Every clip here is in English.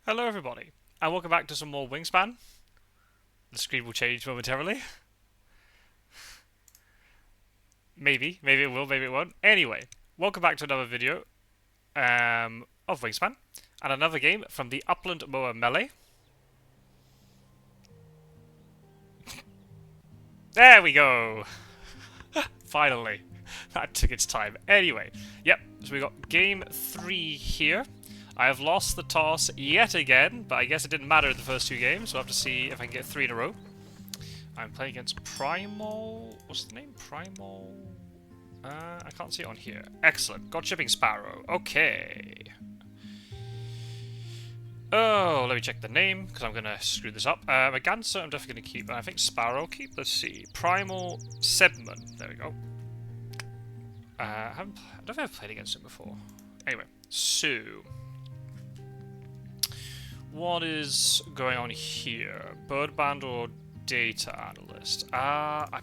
Hello everybody, and welcome back to some more Wingspan. The screen will change momentarily. Maybe it will, maybe it won't. Anyway, welcome back to another video of Wingspan, and another game from the Upland Mower Melee. There we go! Finally. That took its time. Anyway, yep, so we got game 3 here. I have lost the toss yet again, but I guess it didn't matter in the first two games, so I'll have to see if I can get 3 in a row. I'm playing against Primal... What's the name? Primal... I can't see it on here. Excellent. Got Shipping Sparrow. Okay. Oh, let me check the name, because I'm going to screw this up. Maganza I'm definitely going to keep, and I think Sparrow I'll keep. Let's see. Primal Sebman. There we go. I don't think I've played against him before. Anyway, so... What is going on here? Birdband or Data Analyst? I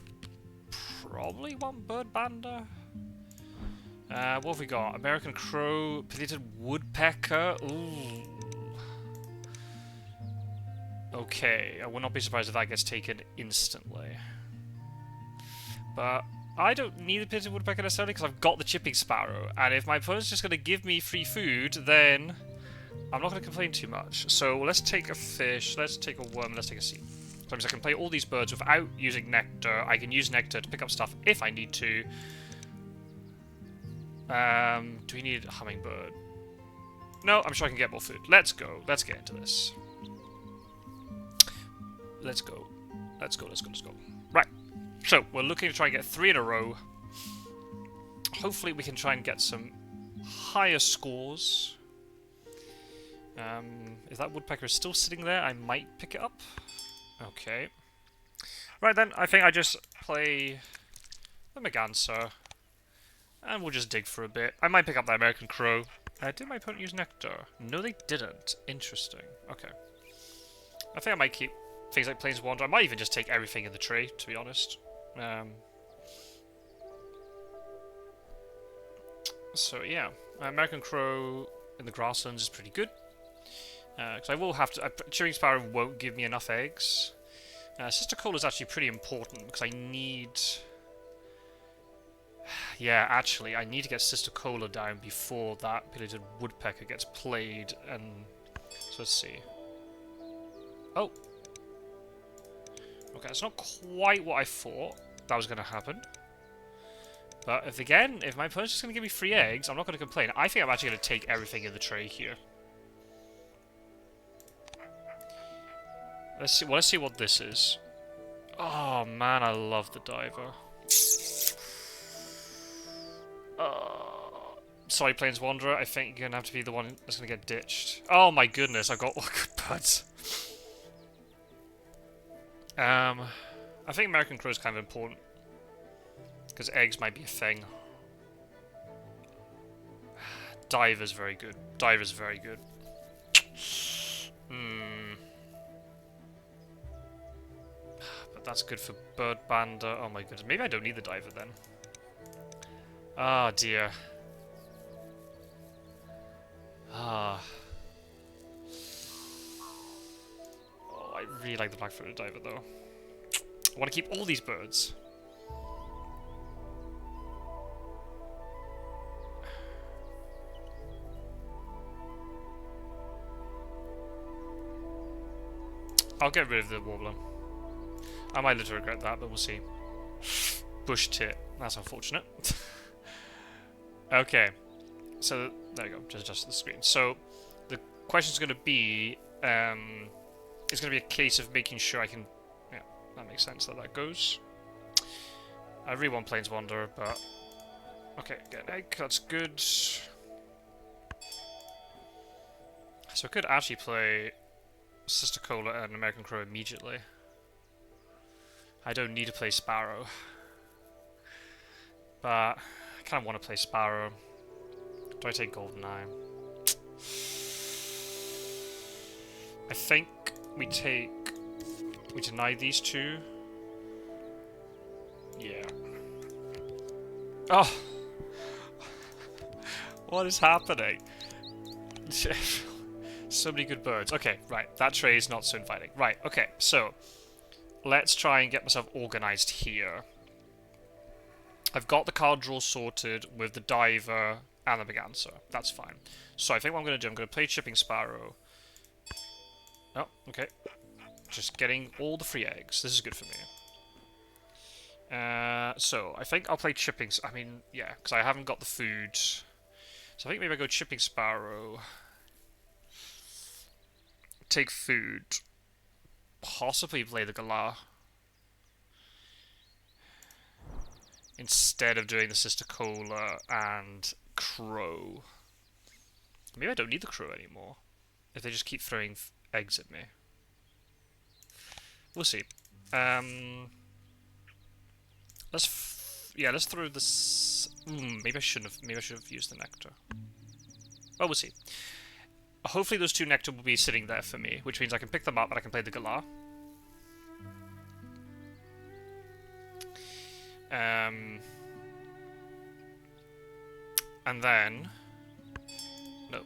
probably want Birdbander. What have we got? American Crow, Pileated Woodpecker. Ooh. Okay, I will not be surprised if that gets taken instantly. But I don't need the Pileated Woodpecker necessarily because I've got the Chipping Sparrow. And if my opponent's just going to give me free food, then I'm not going to complain too much. So let's take a fish, let's take a worm, let's take a seed. So I can play all these birds without using nectar. I can use nectar to pick up stuff if I need to. Do we need a hummingbird? No, I'm sure I can get more food. Let's go. Let's get into this. Let's go. Let's go, let's go, let's go. Right. So, we're looking to try and get 3 in a row. Hopefully we can try and get some higher scores. If that woodpecker is still sitting there, I might pick it up. Okay. Right then, I think I just play the Maganza. And we'll just dig for a bit. I might pick up that American Crow. Did my opponent use Nectar? No, they didn't. Interesting. Okay. I think I might keep things like Planeswalker. I might even just take everything in the tray, to be honest. So, yeah. American Crow in the grasslands is pretty good. Because I will have to... Cheering Sparrow won't give me enough eggs. Sister Cola is actually pretty important because I need... Yeah, actually, I need to get Sister Cola down before that Pileated Woodpecker gets played, and... So let's see. Oh! Okay, that's not quite what I thought that was going to happen. But if my opponent's just going to give me free eggs, I'm not going to complain. I think I'm actually going to take everything in the tray here. Let's see what this is. Oh man, I love the diver. Sorry, Plains Wanderer, I think you're gonna have to be the one that's gonna get ditched. Oh my goodness, I've got all good buds. I think American Crow is kind of important. Because eggs might be a thing. Diver's very good. Diver's very good. But that's good for Birdbander. Oh my goodness. Maybe I don't need the diver then. Ah, dear. Ah. Oh, I really like the black-footed diver though. I want to keep all these birds. I'll get rid of the warbler. I might literally regret that, but we'll see. Bush tit. That's unfortunate. Okay. So, there you go. Just adjust the screen. So, the question's going to be... it's going to be a case of making sure I can... Yeah, that makes sense that goes. I really want Plains Wanderer, but... Okay, get an egg. That's good. So I could actually play Sister Cola and American Crow immediately. I don't need to play Sparrow. But I kind of want to play Sparrow. Do I take Goldeneye? I think we deny these two. Yeah. Oh! What is happening? So many good birds. Okay, right. That tray is not so inviting. Right, okay, so let's try and get myself organized here. I've got the card draw sorted with the diver and the big answer. That's fine. So I think what I'm going to do, I'm going to play Chipping Sparrow. Oh, okay. Just getting all the free eggs. This is good for me. So I think I'll play Chipping... I mean, yeah, because I haven't got the food. So I think maybe I go Chipping Sparrow. Take food. Possibly play the Galah. Instead of doing the Sister Cola and Crow. Maybe I don't need the Crow anymore. If they just keep throwing eggs at me. We'll see. Let's throw this. Maybe I shouldn't have. Maybe I should have used the nectar. Well, we'll see. Hopefully, those two nectar will be sitting there for me, which means I can pick them up and I can play the Galah. And then... Nope.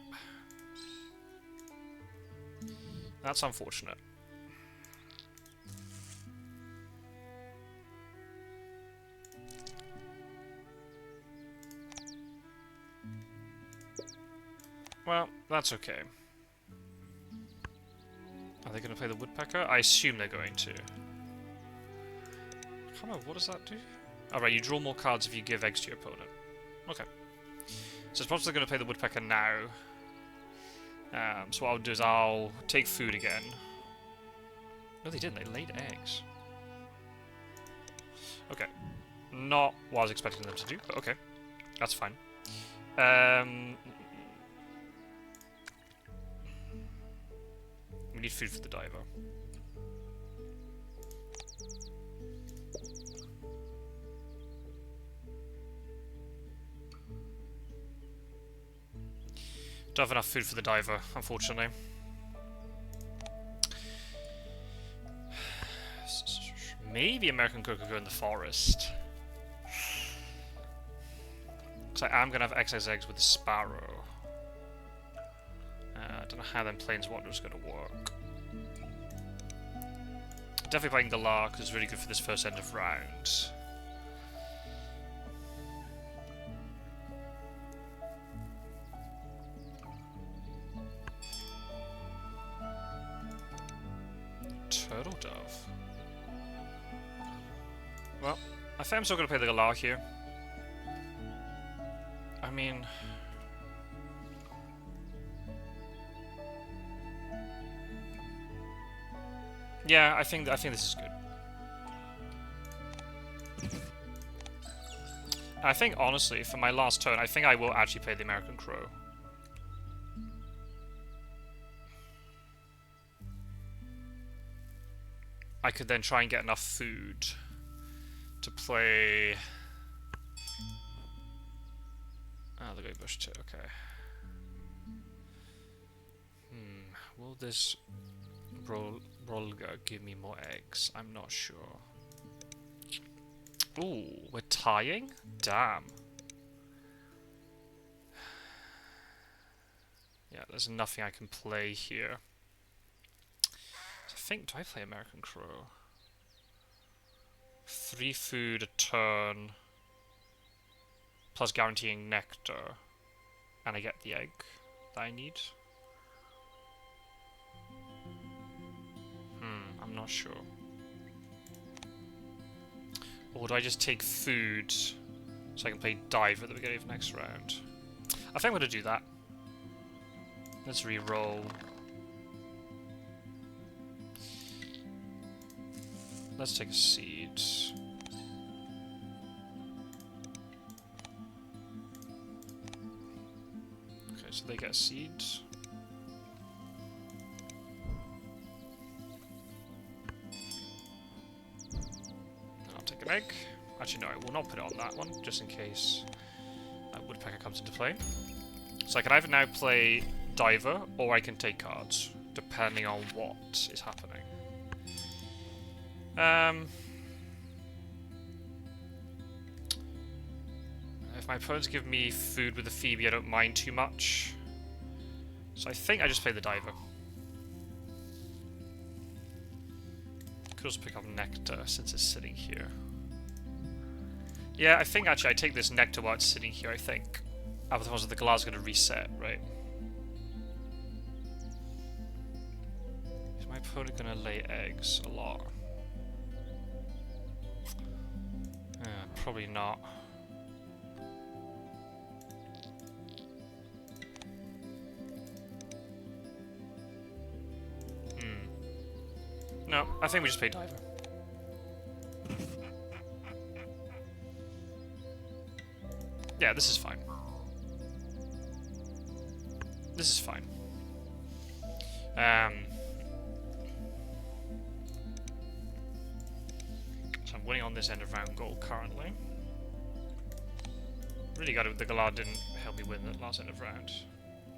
That's unfortunate. Well, that's okay. Are they going to play the Woodpecker? I assume they're going to. Come on, what does that do? Alright, you draw more cards if you give eggs to your opponent. Okay. So it's probably going to play the Woodpecker now. So what I'll do is I'll take food again. No, they didn't. They laid eggs. Okay. Not what I was expecting them to do, but okay. That's fine. We need food for the diver. Don't have enough food for the diver, unfortunately. Maybe American Crow could go in the forest. Because I am going to have excess eggs with the sparrow. I don't know how them Planeswalker is going to work. Definitely playing the Lark because it's really good for this first end of round. Turtle Dove. Well, I think I'm still going to play the Galar here. I mean... Yeah, I think this is good. I think, honestly, for my last turn, I think I will actually play the American Crow. I could then try and get enough food to play... Ah, the Great Bush too, okay. Will this Brolga give me more eggs? I'm not sure. Ooh, we're tying? Damn. Yeah, there's nothing I can play here. So I think, do I play American Crow? 3 food a turn, plus guaranteeing nectar, and I get the egg that I need. I'm not sure. Or do I just take food so I can play dive at the beginning of next round? I think I'm going to do that. Let's re-roll. Let's take a seed. Okay, so they get a seed. An egg. Actually, no, I will not put it on that one, just in case Woodpecker comes into play. So I can either now play Diver, or I can take cards, depending on what is happening. If my opponents give me food with a Phoebe, I don't mind too much. So I think I just play the diver. Could also pick up nectar since it's sitting here. Yeah, I think actually I take this nectar while it's sitting here, I think. Otherwise the glass is going to reset, right? Is my opponent going to lay eggs a lot? Probably not. No, I think we just play diver. Yeah, this is fine. This is fine. So I'm winning on this end of round goal currently. Really got it. The Galar didn't help me win the last end of round.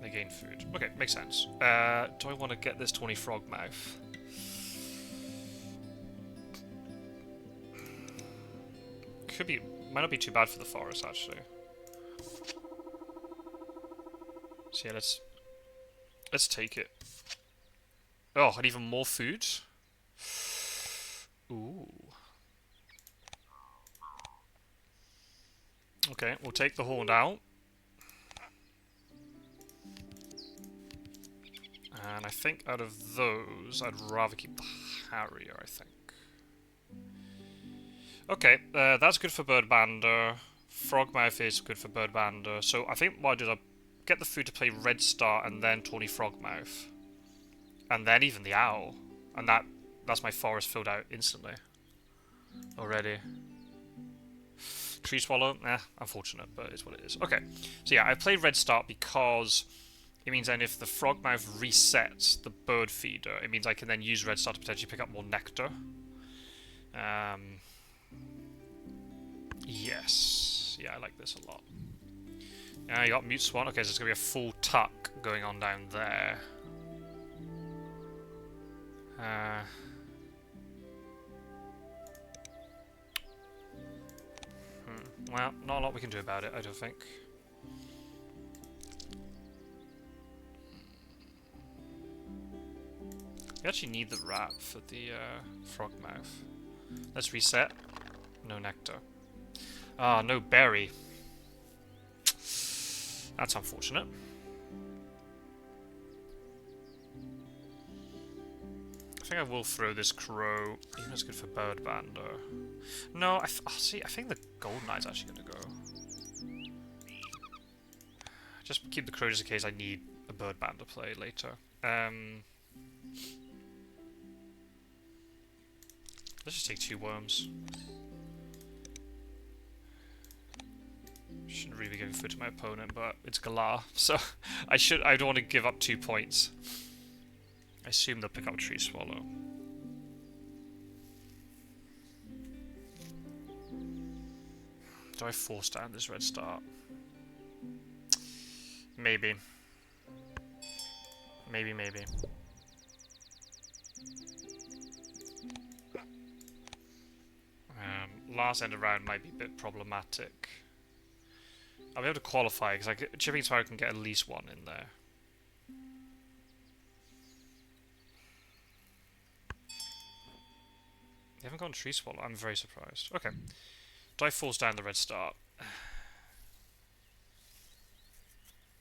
They gained food. Okay, makes sense. Do I want to get this 20 frog mouth? Could be, might not be too bad for the forest actually. So yeah, let's take it. Oh, and even more food. Ooh. Okay, we'll take the horn out. And I think out of those, I'd rather keep the Harrier, I think. Okay, that's good for Birdbander. Frogmouth is good for Birdbander. So I think what I do is I get the food to play Red Star and then Tawny Frogmouth. And then even the Owl. And that's my forest filled out instantly. Already. Tree Swallow? Unfortunate, but it's what it is. Okay, so yeah, I played Red Start because it means then if the Frogmouth resets the bird feeder, it means I can then use Red Star to potentially pick up more nectar. Yes. Yeah, I like this a lot. You got Mute Swan. Okay, so there's going to be a full tuck going on down there. Well, not a lot we can do about it, I don't think. We actually need the rat for the frogmouth. Let's reset. No nectar. Ah, no berry. That's unfortunate. I think I will throw this crow. Even though it's good for Birdbander. No, see, I think the Golden Eye's actually going to go. Just keep the crow just in case I need a Birdbander play later. Let's just take 2 worms. Shouldn't really be giving food to my opponent, but it's Galar, so I don't want to give up 2 points. I assume they'll pick up a Tree Swallow. Do I force down this Red Star? Maybe. Maybe. Last end of round might be a bit problematic. I'll be able to qualify because Chipping Sparrow can get at least 1 in there. They haven't gone Tree Swallow. I'm very surprised. Okay. Do I force down the Red Star?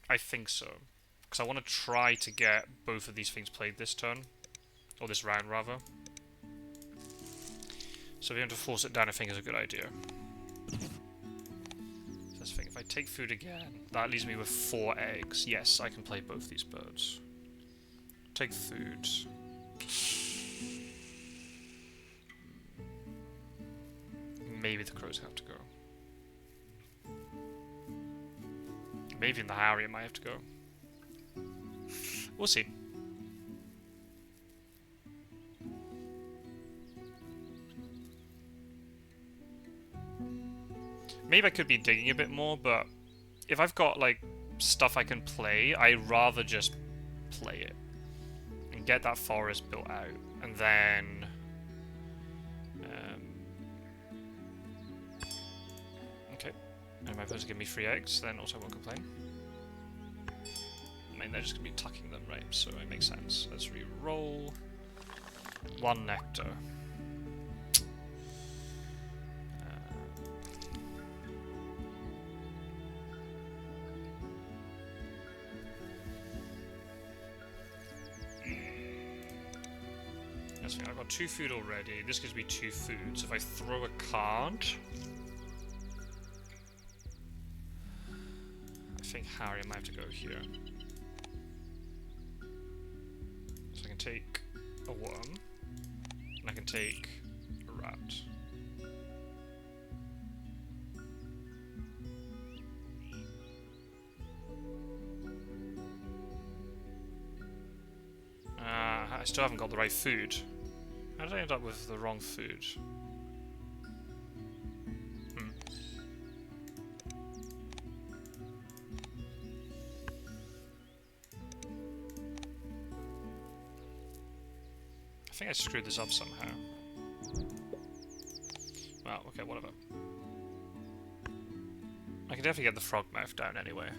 I think so. Because I want to try to get both of these things played this turn. Or this round, rather. So being able to force it down, I think, is a good idea. Let's think. If I take food again, that leaves me with 4 eggs. Yes, I can play both these birds. Take food. Maybe the crows have to go. Maybe in the Harrier might have to go. We'll see. Maybe I could be digging a bit more, but if I've got, like, stuff I can play, I'd rather just play it. And get that forest built out. And then... okay. And my opponent's give me 3 eggs, then also I won't complain. mean, they're just going to be tucking them, right? So it makes sense. Let's re-roll. 1 nectar. I've got 2 food already. This gives me 2 food. So if I throw a card, I think Harry might have to go here. So I can take a worm, and I can take a rat. I still haven't got the right food. How did I end up with the wrong food? I think I screwed this up somehow. Well, okay, whatever. I can definitely get the frog mouth down anyway.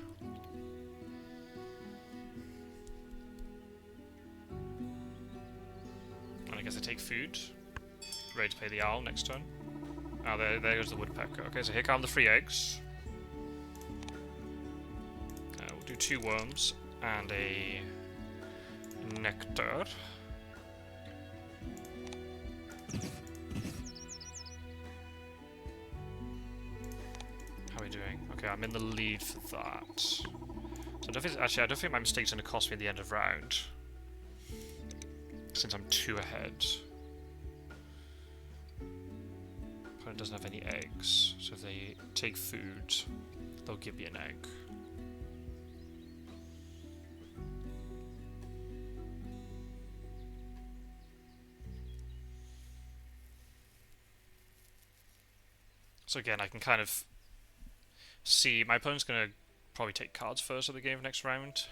I guess I take food. Ready to pay the owl next turn. Oh, there goes the woodpecker. Okay, so here come the 3 eggs. We'll do 2 worms and a nectar. How are we doing? Okay, I'm in the lead for that. So I don't think, actually, I don't think my mistake's going to cost me at the end of round, since I'm 2 ahead. Opponent doesn't have any eggs, so if they take food, they'll give me an egg. So again, I can kind of see my opponent's going to probably take cards first at the game of next round.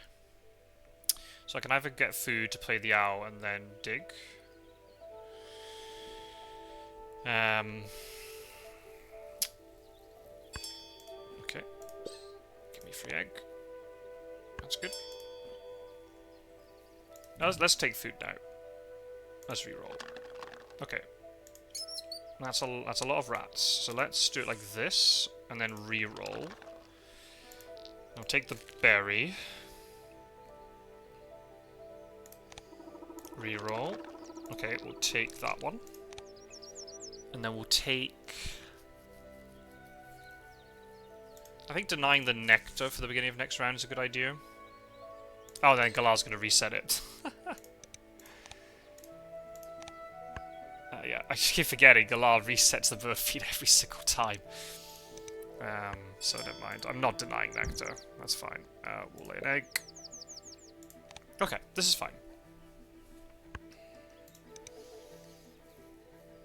So I can either get food to play the owl and then dig. Okay. Give me a free egg. That's good. Now let's take food now. Let's reroll. Okay. That's a lot of rats. So let's do it like this and then reroll. I'll take the berry. Reroll. Okay, we'll take that one. And then we'll take... I think denying the nectar for the beginning of next round is a good idea. Oh, then Galar's going to reset it. Yeah, I just keep forgetting Galar resets the bird feed every single time. So never mind. I'm not denying nectar. That's fine. We'll lay an egg. Okay, this is fine.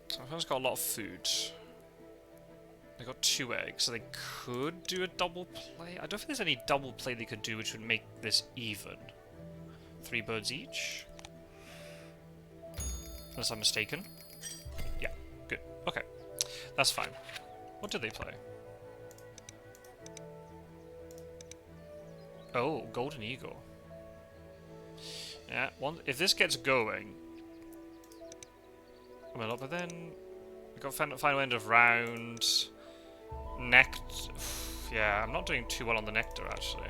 So I've got a lot of food. They got 2 eggs, so they could do a double play. I don't think there's any double play they could do which would make this even. 3 birds each. Unless I'm mistaken. Yeah, good. Okay, that's fine. What did they play? Oh, golden eagle. Yeah, if this gets going... Well, but then we got final end of round. Nectar. Yeah, I'm not doing too well on the nectar actually.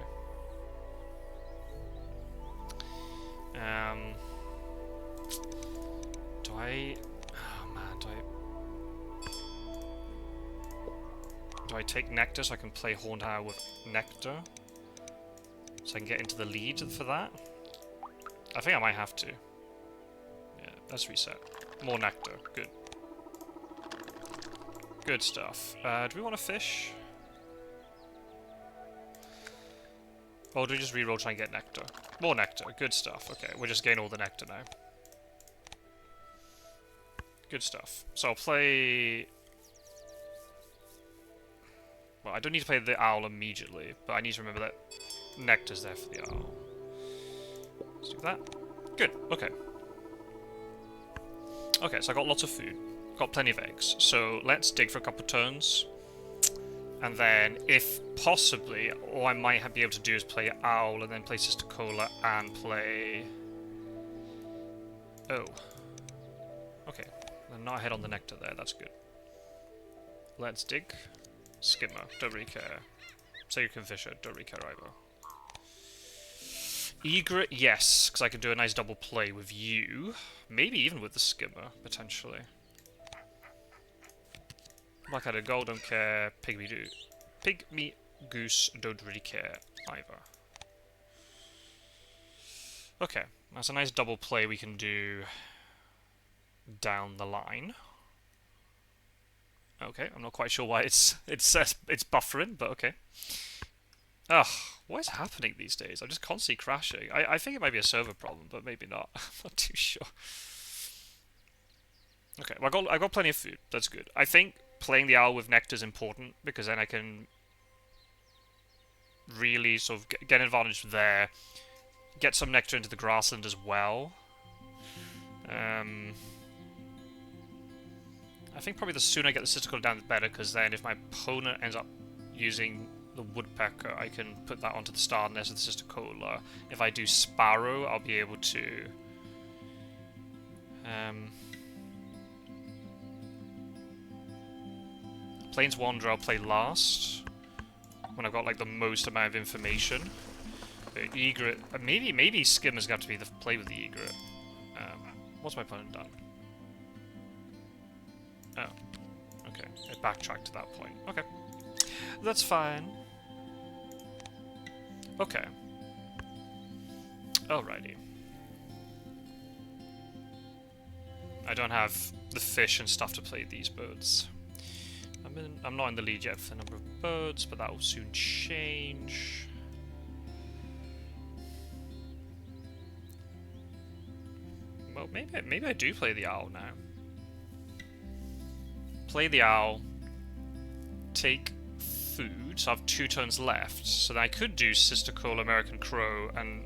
Do I? Oh man, do I take nectar so I can play Horned Owl with nectar, so I can get into the lead for that? I think I might have to. Yeah, let's reset. More nectar. Good. Good stuff. Do we want to fish? Or do we just reroll, try and get nectar? More nectar. Good stuff. Okay, we're just getting all the nectar now. Good stuff. So I'll play... Well, I don't need to play the owl immediately, but I need to remember that nectar's there for the owl. Let's do that. Good. Okay. Okay, so I got lots of food. Got plenty of eggs. So let's dig for a couple of turns. And then, if possibly, all I might be able to do is play Owl and then play Sister Cola and play... Oh. Okay. I'm not ahead on the Nectar there, that's good. Let's dig. Skimmer, don't really care. Sacred Fisher, don't really care either. Egret, yes, because I can do a nice double play with you. Maybe even with the Skimmer, potentially. Blackheaded Gull, don't care. Pygmy Goose, don't really care either. Okay, that's a nice double play we can do down the line. Okay, I'm not quite sure why it's buffering, but okay. Ugh, what is happening these days? I'm just constantly crashing. I think it might be a server problem, but maybe not. I'm not too sure. Okay, well I got plenty of food. That's good. I think playing the Owl with Nectar is important because then I can really sort of get an advantage there. Get some Nectar into the grassland as well. I think probably the sooner I get the Sister Cola down, the better, because then if my opponent ends up using the Woodpecker, I can put that onto the Star Nest of the Sister Cola. If I do Sparrow, I'll be able to... Plains Wanderer I'll play last, when I've got like the most amount of information. But Egret... maybe Skimmer's got to be the play with the Egret. What's my opponent done? Oh, okay. It backtracked to that point. Okay. That's fine. Okay. Alrighty. I don't have the fish and stuff to play these birds. I'm not in the lead yet for the number of birds, but that will soon change. Well, maybe I do play the Owl now. Play the Owl, take food, so I have 2 turns left. So then I could do Sister Cola, American Crow, and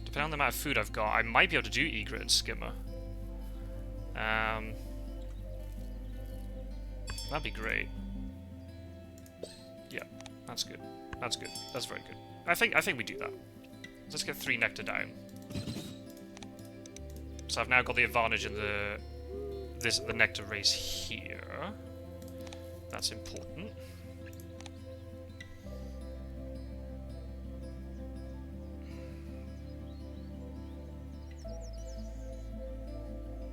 depending on the amount of food I've got, I might be able to do Egret and Skimmer. That'd be great. Yeah, that's good. That's good. That's very good. I think we do that. Let's get 3 Nectar down. So I've now got the advantage in the Nectar race here. That's important.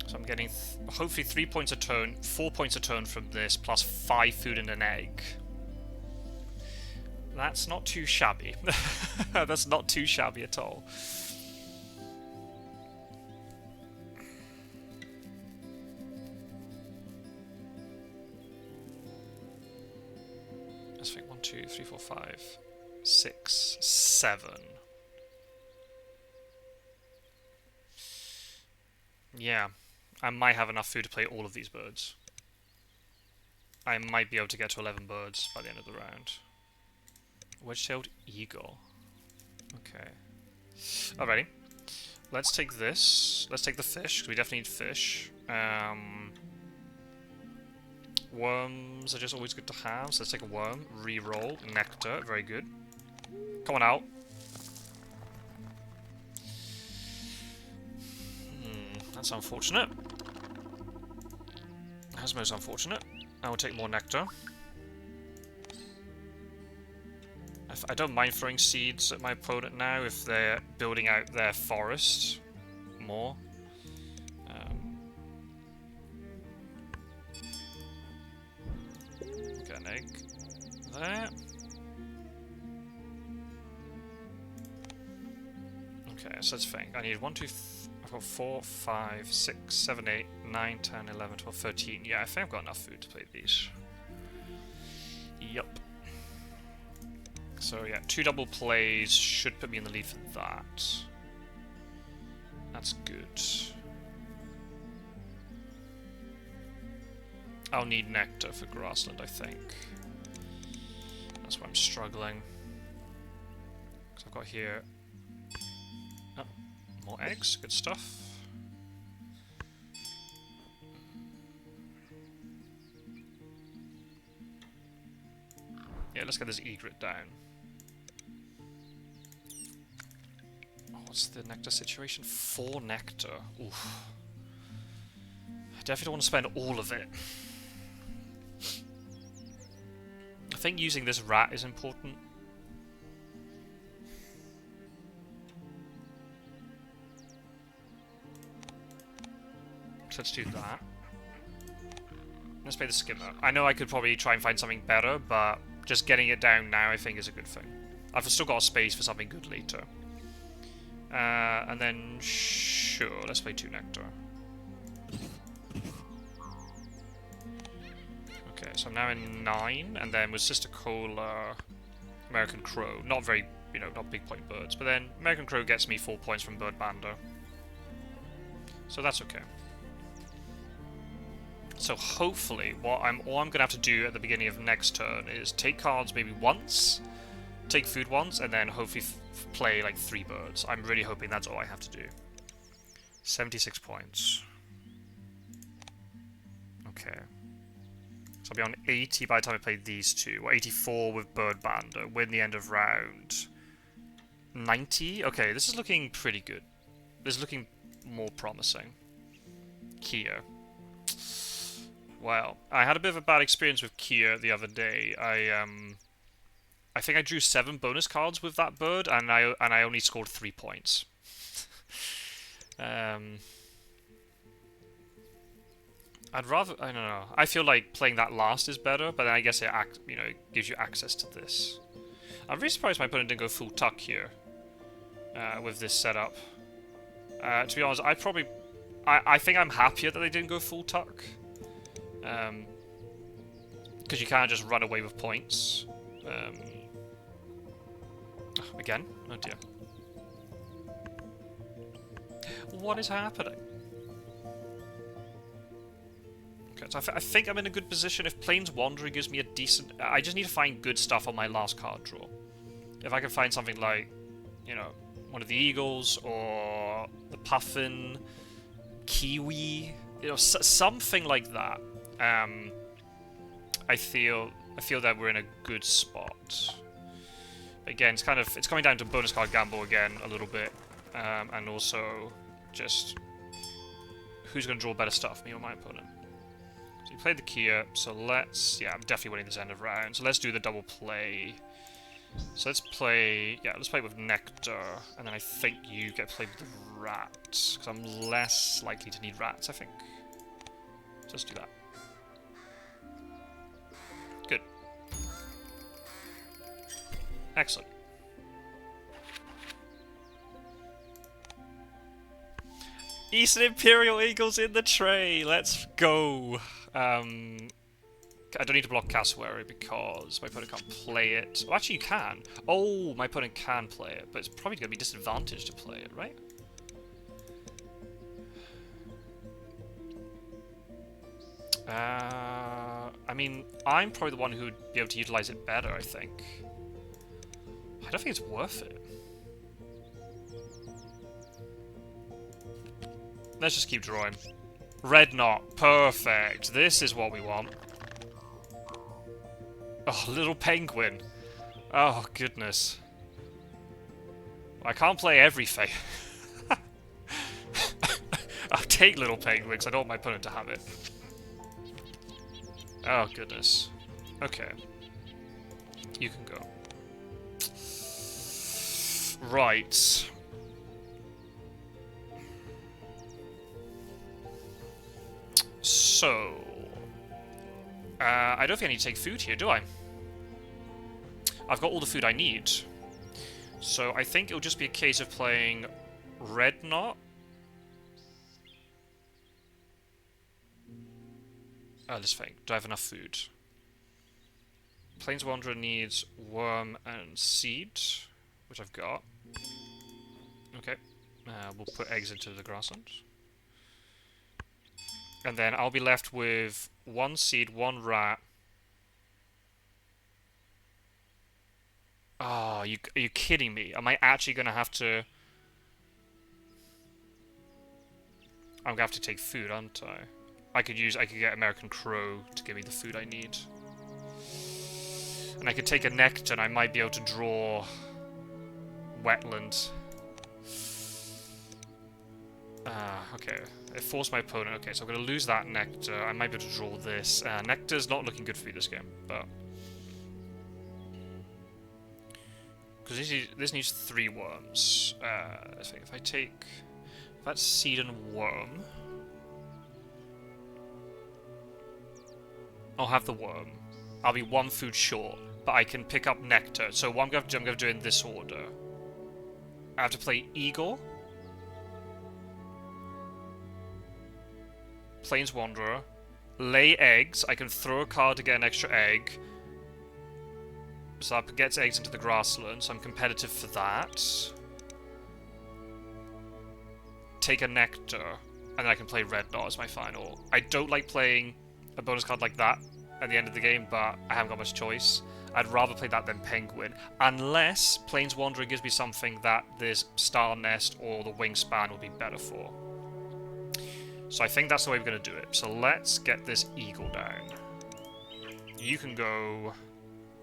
So I'm getting hopefully 3 points a turn, 4 points a turn from this, plus 5 food and an egg. That's not too shabby. That's not too shabby at all. Let's think 1, 2, 3, 4, 5, 6, 7. Yeah, I might have enough food to play all of these birds. I might be able to get to 11 birds by the end of the round. Wedge-tailed eagle. Okay. Alrighty. Let's take this. Let's take the fish, because we definitely need fish. Worms are just always good to have, so let's take a worm. Reroll. Nectar. Very good. Come on out. That's unfortunate. That's most unfortunate. I will take more nectar. I don't mind throwing seeds at my opponent now if they're building out their forest more. Get an egg there. Okay, so let's think. I need 1, 2, I've got 4, 5, 6, 7, 8, 9, 10, 11, 12, 13. Yeah, I think I've got enough food to play these. Yup. So yeah, 2 double plays should put me in the lead for that. That's good. I'll need nectar for grassland, I think. That's why I'm struggling. Because I've got here... Oh, more eggs, good stuff. Yeah, let's get this egret down. Oh, what's the nectar situation? 4 nectar. Oof. I definitely don't want to spend all of it. I think using this rat is important. So let's do that. Let's play the skimmer. I know I could probably try and find something better, but just getting it down now I think is a good thing. I've still got a space for something good later. And then, sure, let's play 2 nectar. Okay, so I'm now in 9, and then with Sister Cola, American Crow. Not very, you know, not big point birds, but then American Crow gets me 4 points from Bird Bander. So that's okay. So hopefully, all I'm gonna have to do at the beginning of next turn is take cards maybe once, take food once, and then hopefully play like 3 birds. I'm really hoping that's all I have to do. 76 points. Okay. So I'll be on 80 by the time I play these 2. Or 84 with Bird Bander. Win the end of round. 90? Okay, this is looking pretty good. This is looking more promising. Kia. Well, I had a bit of a bad experience with Kia the other day. I think I drew 7 bonus cards with that bird, and I only scored 3 points. I'd rather, I don't know. I feel like playing that last is better, but then I guess it gives you access to this. I'm really surprised my opponent didn't go full tuck here with this setup. To be honest, I think I'm happier that they didn't go full tuck. Because you can't just run away with points. Again? Oh dear. What is happening? Okay, so I think I'm in a good position. If Plains Wanderer gives me a decent... I just need to find good stuff on my last card draw. If I can find something like, you know, one of the Eagles, or the Puffin, Kiwi, you know, something like that. I feel that we're in a good spot. Again, it's coming down to bonus card gamble again a little bit, and also just who's going to draw better stuff, me or my opponent. So you played the Kia, so let's... Yeah, I'm definitely winning this end of round, so let's do the double play. So let's play... Yeah, let's play with Nectar, and then I think you get played with the Rat, because I'm less likely to need rats, I think. So let's do that. Good. Excellent. Eastern Imperial Eagles in the tray! Let's go! I don't need to block Cassowary because my opponent can't play it. Oh, actually you can. Oh, my opponent can play it, but it's probably going to be disadvantaged to play it, right? I mean, I'm probably the one who would be able to utilize it better, I think. I don't think it's worth it. Let's just keep drawing. Red knot. Perfect. This is what we want. Oh, little penguin. Oh, goodness. I can't play everything. I'll take little penguin because I don't want my opponent to have it. Oh, goodness. Okay. You can go. Right. So... I don't think I need to take food here, do I? I've got all the food I need. So I think it'll just be a case of playing Red Knot. Let's think. Do I have enough food? Plains Wanderer needs worm and seed, which I've got. Okay. We'll put eggs into the grassland. And then I'll be left with 1 seed, 1 rat. Oh, are you kidding me? Am I actually going to have to... I'm going to have to take food, aren't I? I could get American Crow to give me the food I need. And I could take a nectar and I might be able to draw wetland. Okay. It forced my opponent. Okay, so I'm going to lose that nectar. I might be able to draw this. Nectar's not looking good for me this game, but... Because this needs 3 worms. So if I take... That's seed and worm. I'll have the worm. I'll be 1 food short, but I can pick up nectar. So what I'm going to do in this order. I have to play Eagle. Plains Wanderer. Lay eggs. I can throw a card to get an extra egg. So that gets eggs into the grassland, so I'm competitive for that. Take a nectar, and then I can play Red Knot as my final. I don't like playing a bonus card like that at the end of the game, but I haven't got much choice. I'd rather play that than Penguin, unless Plains Wanderer gives me something that this Star Nest or the Wingspan would be better for. So I think that's the way we're going to do it. So let's get this Eagle down. You can go...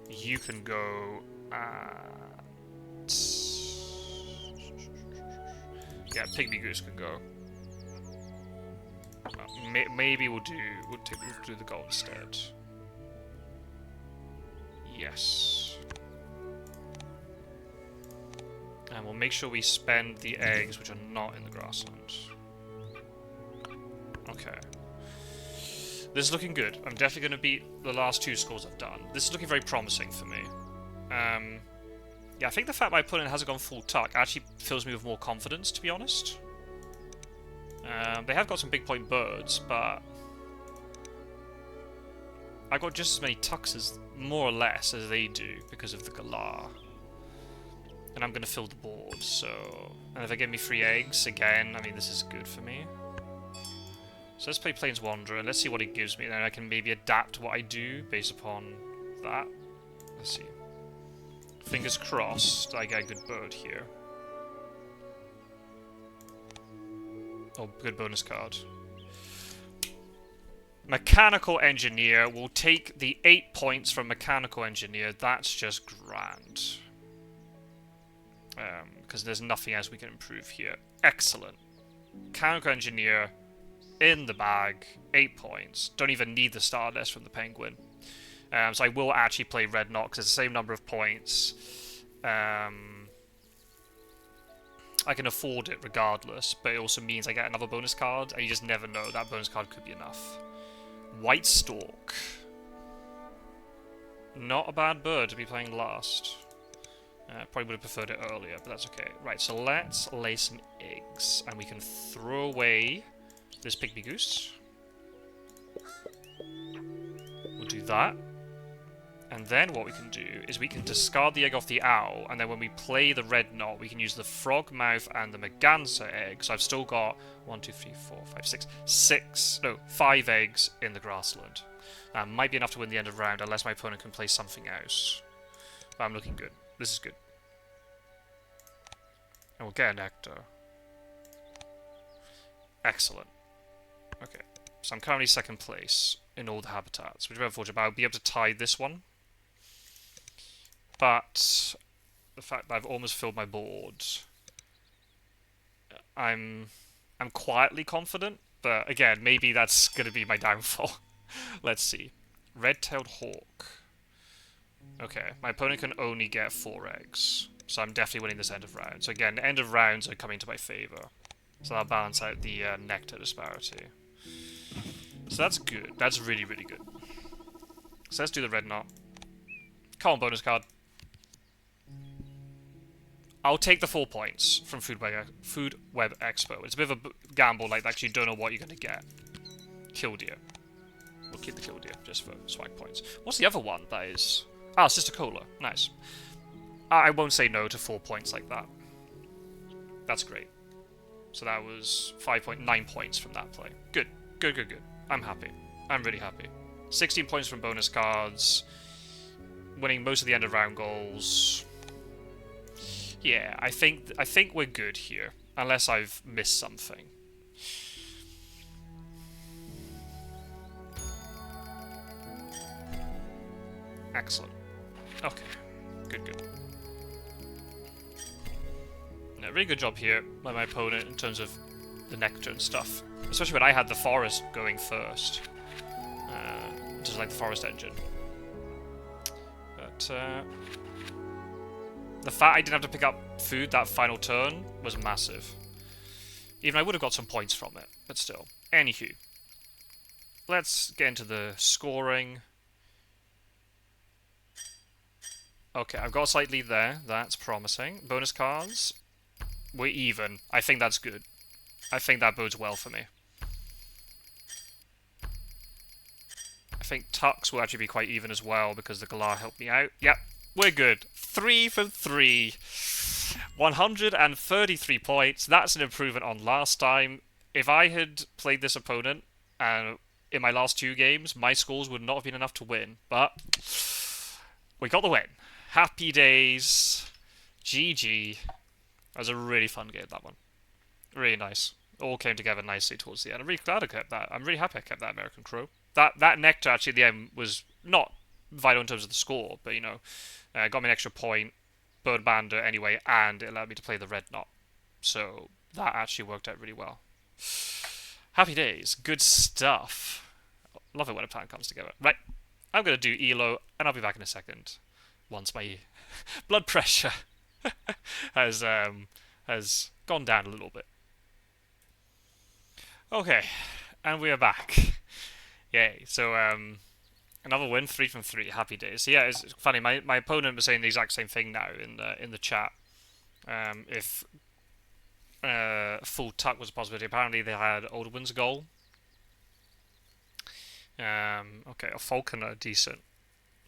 You can go... Yeah, Pygmy Goose can go. Maybe we'll do the gold instead. Yes. And we'll make sure we spend the eggs which are not in the grassland. Okay. This is looking good. I'm definitely going to beat the last 2 scores I've done. This is looking very promising for me. Yeah, I think the fact my opponent hasn't gone full tuck actually fills me with more confidence, to be honest. They have got some big point birds, but... I've got just as many tucks as, more or less, as they do, because of the Galar. And I'm going to fill the board, so... And if they give me 3 eggs, again, I mean, this is good for me. So let's play Plains Wanderer, and let's see what it gives me, and then I can maybe adapt what I do based upon that. Let's see. Fingers crossed I get a good bird here. Oh, good bonus card. Mechanical Engineer will take the 8 points from Mechanical Engineer. That's just grand. Because there's nothing else we can improve here. Excellent. Mechanical Engineer in the bag. 8 points. Don't even need the star nest from the Penguin. So I will actually play Red Knot because it's the same number of points. I can afford it regardless, but it also means I get another bonus card, and you just never know. That bonus card could be enough. White Stork. Not a bad bird to be playing last. Probably would have preferred it earlier, but that's okay. Right, so let's lay some eggs, and we can throw away this Pygmy Goose. We'll do that. And then what we can do is we can discard the egg off the owl, and then when we play the Red Knot, we can use the frog mouth and the Merganser egg. So I've still got 1, 2, 3, 4, 5, 5 eggs in the grassland. That might be enough to win the end of round, unless my opponent can play something else. But I'm looking good. This is good. And we'll get a nectar. Excellent. Okay. So I'm currently 2nd place in all the habitats, which is very unfortunate, but I'll be able to tie this one. But the fact that I've almost filled my board, I'm quietly confident, but again, maybe that's going to be my downfall. Let's see. Red-tailed hawk. Okay, my opponent can only get 4 eggs, so I'm definitely winning this end of round. So again, end of rounds are coming to my favour, so that'll balance out the nectar disparity. So that's good. That's really, really good. So let's do the Red Knot. Come on, bonus card. I'll take the 4 points from Food Web Expo. It's a bit of a gamble like that because you don't know what you're going to get. Killdeer. We'll keep the Killdeer just for swag points. What's the other one that is? Ah, Sister Cola. Nice. I won't say no to 4 points like that. That's great. So that was 9 points from that play. Good. Good, good, good. I'm happy. I'm really happy. 16 points from bonus cards. Winning most of the end of round goals. Yeah, I think we're good here. Unless I've missed something. Excellent. Okay, good, good. Yeah, really good job here by my opponent in terms of the nectar and stuff. Especially when I had the forest going first. Just like the forest engine. But, the fact I didn't have to pick up food that final turn was massive. Even I would have got some points from it, but still. Anywho. Let's get into the scoring. Okay, I've got a slight lead there. That's promising. Bonus cards. We're even. I think that's good. I think that bodes well for me. I think Tux will actually be quite even as well because the Galar helped me out. Yep, we're good. 3 for 3. 133 points. That's an improvement on last time. If I had played this opponent in my last 2 games, my scores would not have been enough to win. But we got the win. Happy days. GG. That was a really fun game, that one. Really nice. All came together nicely towards the end. I'm really glad I kept that. I'm really happy I kept that American Crow. That nectar actually at the end was not vital in terms of the score, but you know, got me an extra point, Bird Bander anyway, and it allowed me to play the red knot. So that actually worked out really well. Happy days. Good stuff. Love it when a plan comes together. Right, I'm going to do ELO, and I'll be back in a second. Once my blood pressure has gone down a little bit. Okay, and we are back. Yay. So, another win, 3 from 3. Happy days. So yeah, it's funny. My opponent was saying the exact same thing now in the chat. If full tuck was a possibility, apparently they had Oldwin's goal. Okay, a Falconer decent,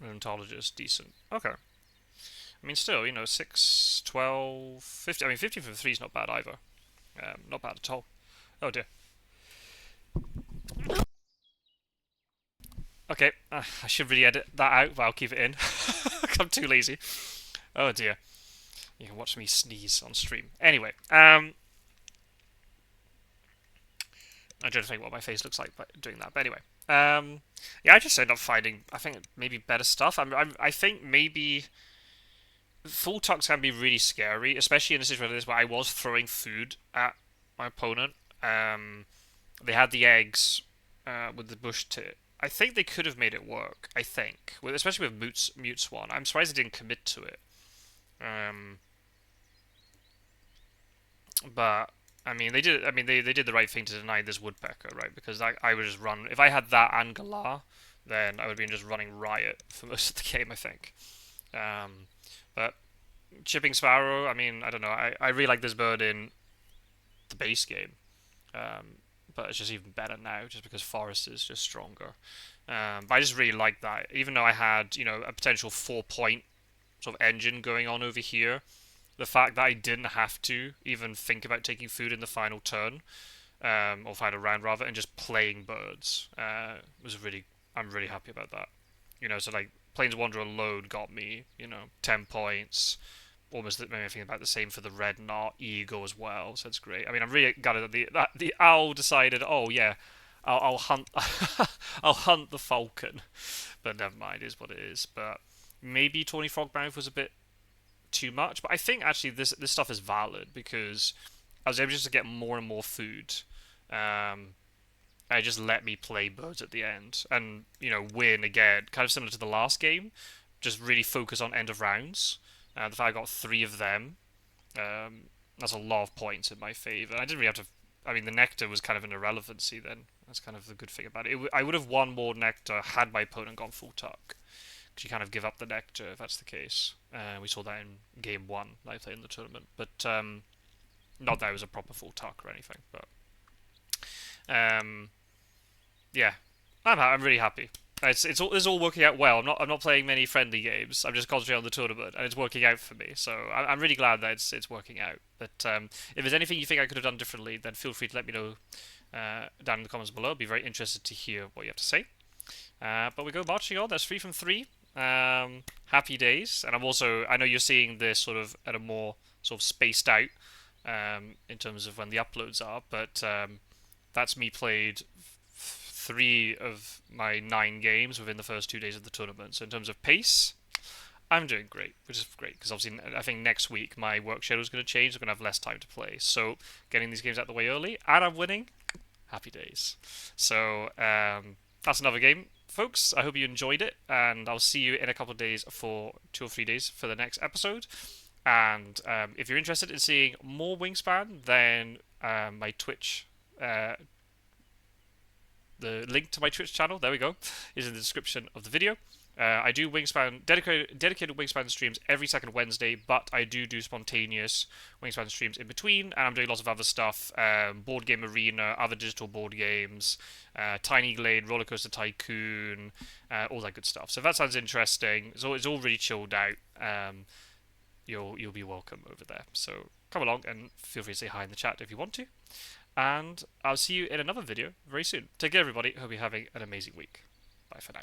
an Ontologist decent. Okay. I mean, still, you know, 6, 12, 50. I mean, 50 from 3 is not bad either. Not bad at all. Oh dear. Okay, I should really edit that out, but I'll keep it in. I'm too lazy. Oh dear. You can watch me sneeze on stream. Anyway, I don't think what my face looks like by doing that. But anyway, yeah, I just ended up finding, I think, maybe better stuff. I think maybe full tucks can be really scary, especially in a situation like this where I was throwing food at my opponent. They had the eggs with the bush tit. I think they could have made it work. I think, especially with Mute Swan. I'm surprised they didn't commit to it. But I mean, they did. I mean, they did the right thing to deny this woodpecker, right? Because I would just run. If I had that and Galar, then I would have been just running riot for most of the game, I think. But chipping sparrow. I mean, I don't know. I really like this bird in the base game. But it's just even better now, just because forest is just stronger. But I just really like that, even though I had, you know, a potential 4-point sort of engine going on over here. The fact that I didn't have to even think about taking food in the final turn, or final round rather, and just playing birds was really, I'm really happy about that. You know, so like Planeswalker alone got me, you know, 10 points. Almost made me think about the same for the red knot eagle as well. So it's great. I mean, I'm really gutted that the owl decided, oh yeah, I'll hunt I'll hunt the falcon, but never mind, it is what it is. But maybe Tawny Frogmouth was a bit too much, but I think actually this stuff is valid because I was able just to get more and more food. It just let me play birds at the end and, you know, win again, kind of similar to the last game. Just really focus on end of rounds. The fact I got 3 of them, that's a lot of points in my favour. I didn't really have to. I mean, the nectar was kind of an irrelevancy then. That's kind of the good thing about it. I would have won more nectar had my opponent gone full tuck. Because you kind of give up the nectar if that's the case. We saw that in game 1 that I played in the tournament. But not that it was a proper full tuck or anything. But yeah, I'm really happy. It's all working out well. I'm not playing many friendly games. I'm just concentrating on the tournament, and it's working out for me. So I'm really glad that it's working out. But if there's anything you think I could have done differently, then feel free to let me know down in the comments below. I'd be very interested to hear what you have to say. But we go marching on. That's 3 from 3. Happy days. And I know you're seeing this sort of at a more sort of spaced out in terms of when the uploads are, but that's me played 3 of my 9 games within the first 2 days of the tournament. So in terms of pace, I'm doing great, which is great because obviously I think next week my work schedule is going to change. I'm going to have less time to play. So getting these games out of the way early, and I'm winning. Happy days. So that's another game, folks. I hope you enjoyed it, and I'll see you in a couple of days for 2 or 3 days for the next episode. And if you're interested in seeing more Wingspan, then my Twitch the link to my Twitch channel, there we go, is in the description of the video. I do dedicated Wingspan streams every second Wednesday, but I do spontaneous Wingspan streams in between, and I'm doing lots of other stuff, board game arena, other digital board games, Tiny Glade, Roller Coaster Tycoon, all that good stuff. So if that sounds interesting, it's all really chilled out. You'll be welcome over there. So come along and feel free to say hi in the chat if you want to. And I'll see you in another video very soon. Take care, everybody. Hope you're having an amazing week. Bye for now.